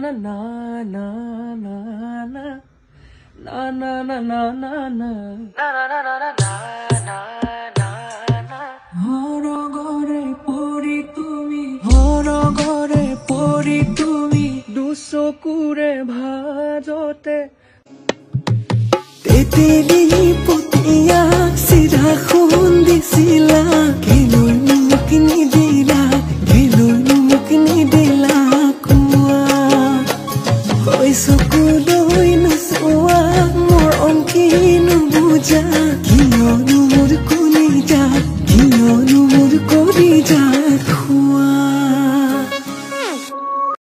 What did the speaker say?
na na na na na na na na na na na na হরগরে পৰি তুমি দুচকুৰে ভাজতে তেতেলি পতিয়া চিৰা খুন্দিছিলা গেলৈ মোক নিদিলা কোৱা হৈ চকুলৈ নোচোৱা মোৰ অংকি নুবুজা কিয়নো মোৰ কলিজা